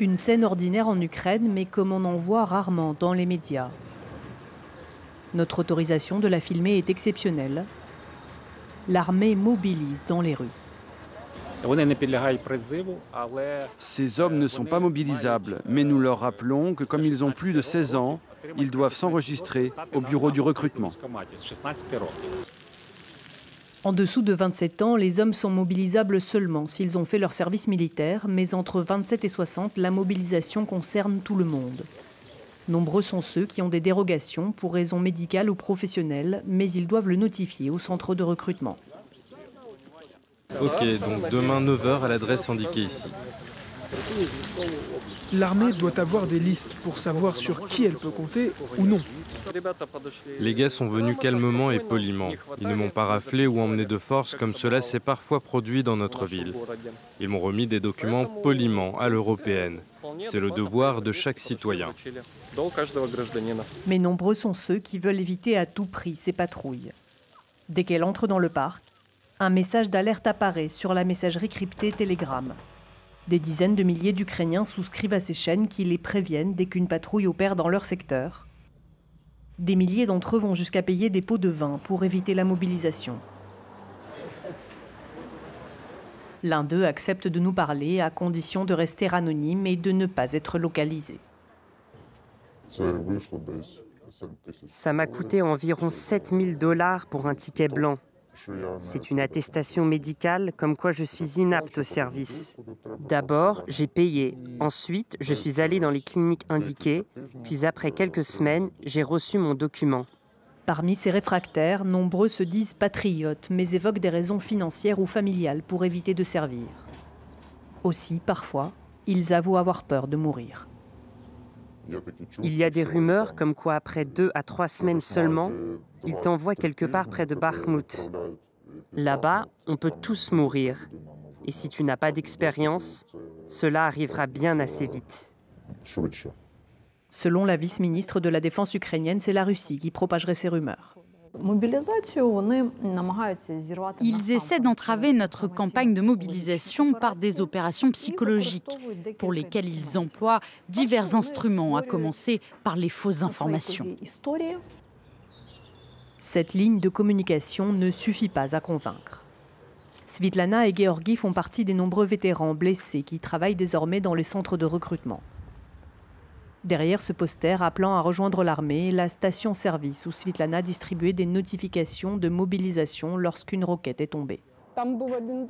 Une scène ordinaire en Ukraine, mais comme on en voit rarement dans les médias. Notre autorisation de la filmer est exceptionnelle. L'armée mobilise dans les rues. Ces hommes ne sont pas mobilisables, mais nous leur rappelons que comme ils ont plus de 16 ans, ils doivent s'enregistrer au bureau du recrutement. En dessous de 27 ans, les hommes sont mobilisables seulement s'ils ont fait leur service militaire, mais entre 27 et 60, la mobilisation concerne tout le monde. Nombreux sont ceux qui ont des dérogations pour raisons médicales ou professionnelles, mais ils doivent le notifier au centre de recrutement. Ok, donc demain 9 h à l'adresse indiquée ici. L'armée doit avoir des listes pour savoir sur qui elle peut compter ou non. Les gars sont venus calmement et poliment. Ils ne m'ont pas raflé ou emmené de force comme cela s'est parfois produit dans notre ville. Ils m'ont remis des documents poliment, à l'européenne. C'est le devoir de chaque citoyen. Mais nombreux sont ceux qui veulent éviter à tout prix ces patrouilles. Dès qu'elles entrent dans le parc, un message d'alerte apparaît sur la messagerie cryptée Telegram. Des dizaines de milliers d'Ukrainiens souscrivent à ces chaînes qui les préviennent dès qu'une patrouille opère dans leur secteur. Des milliers d'entre eux vont jusqu'à payer des pots de vin pour éviter la mobilisation. L'un d'eux accepte de nous parler à condition de rester anonyme et de ne pas être localisé. Ça m'a coûté environ 7 000 $ pour un ticket blanc. C'est une attestation médicale comme quoi je suis inapte au service. D'abord, j'ai payé. Ensuite, je suis allé dans les cliniques indiquées. Puis après quelques semaines, j'ai reçu mon document. Parmi ces réfractaires, nombreux se disent patriotes, mais évoquent des raisons financières ou familiales pour éviter de servir. Aussi, parfois, ils avouent avoir peur de mourir. Il y a des rumeurs comme quoi après 2 à 3 semaines seulement, ils t'envoient quelque part près de Bakhmut. Là-bas, on peut tous mourir. Et si tu n'as pas d'expérience, cela arrivera bien assez vite. Selon la vice-ministre de la Défense ukrainienne, c'est la Russie qui propagerait ces rumeurs. Ils essaient d'entraver notre campagne de mobilisation par des opérations psychologiques, pour lesquelles ils emploient divers instruments, à commencer par les fausses informations. Cette ligne de communication ne suffit pas à convaincre. Svitlana et Georgi font partie des nombreux vétérans blessés qui travaillent désormais dans les centres de recrutement. Derrière ce poster appelant à rejoindre l'armée, la station-service où Svitlana distribuait des notifications de mobilisation lorsqu'une roquette est tombée.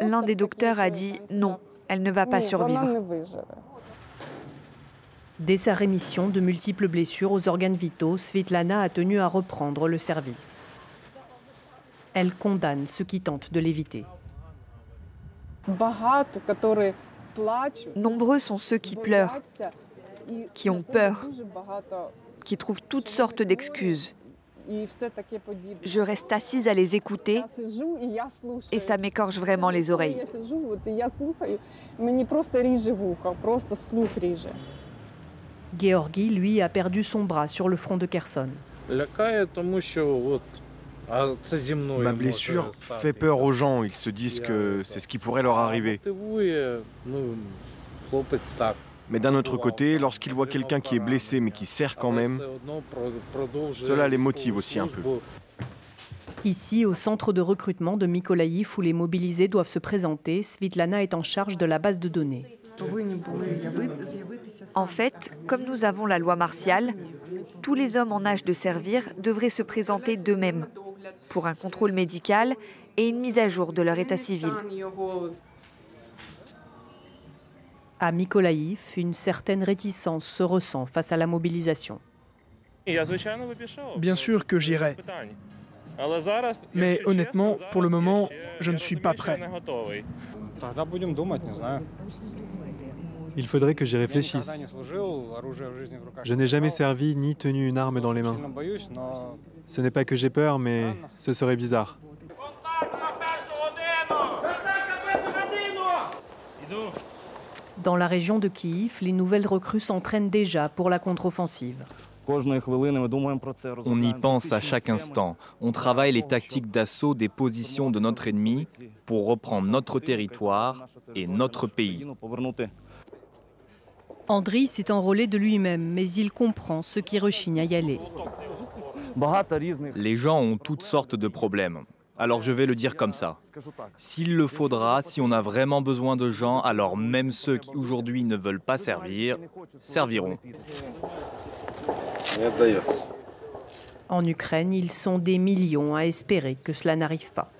L'un des docteurs a dit « non, elle ne va pas survivre ». Dès sa rémission de multiples blessures aux organes vitaux, Svitlana a tenu à reprendre le service. Elle condamne ceux qui tentent de l'éviter. Nombreux sont ceux qui pleurent, qui ont peur, qui trouvent toutes sortes d'excuses. Je reste assise à les écouter et ça m'écorche vraiment les oreilles. Georgi, lui, a perdu son bras sur le front de Kherson. Ma blessure fait peur aux gens. Ils se disent que c'est ce qui pourrait leur arriver. Mais d'un autre côté, lorsqu'ils voient quelqu'un qui est blessé mais qui sert quand même, cela les motive aussi un peu. Ici, au centre de recrutement de Mykolaïv où les mobilisés doivent se présenter, Svitlana est en charge de la base de données. En fait, comme nous avons la loi martiale, tous les hommes en âge de servir devraient se présenter d'eux-mêmes pour un contrôle médical et une mise à jour de leur état civil. À Mykolaïv, une certaine réticence se ressent face à la mobilisation. Bien sûr que j'irai. Mais honnêtement, pour le moment, je ne suis pas prêt. Il faudrait que j'y réfléchisse. Je n'ai jamais servi ni tenu une arme dans les mains. Ce n'est pas que j'ai peur, mais ce serait bizarre. Dans la région de Kiev, les nouvelles recrues s'entraînent déjà pour la contre-offensive. On y pense à chaque instant. On travaille les tactiques d'assaut des positions de notre ennemi pour reprendre notre territoire et notre pays. Andriy s'est enrôlé de lui-même, mais il comprend ceux qui rechignent à y aller. Les gens ont toutes sortes de problèmes. Alors je vais le dire comme ça. S'il le faudra, si on a vraiment besoin de gens, alors même ceux qui aujourd'hui ne veulent pas servir, serviront. En Ukraine, ils sont des millions à espérer que cela n'arrive pas.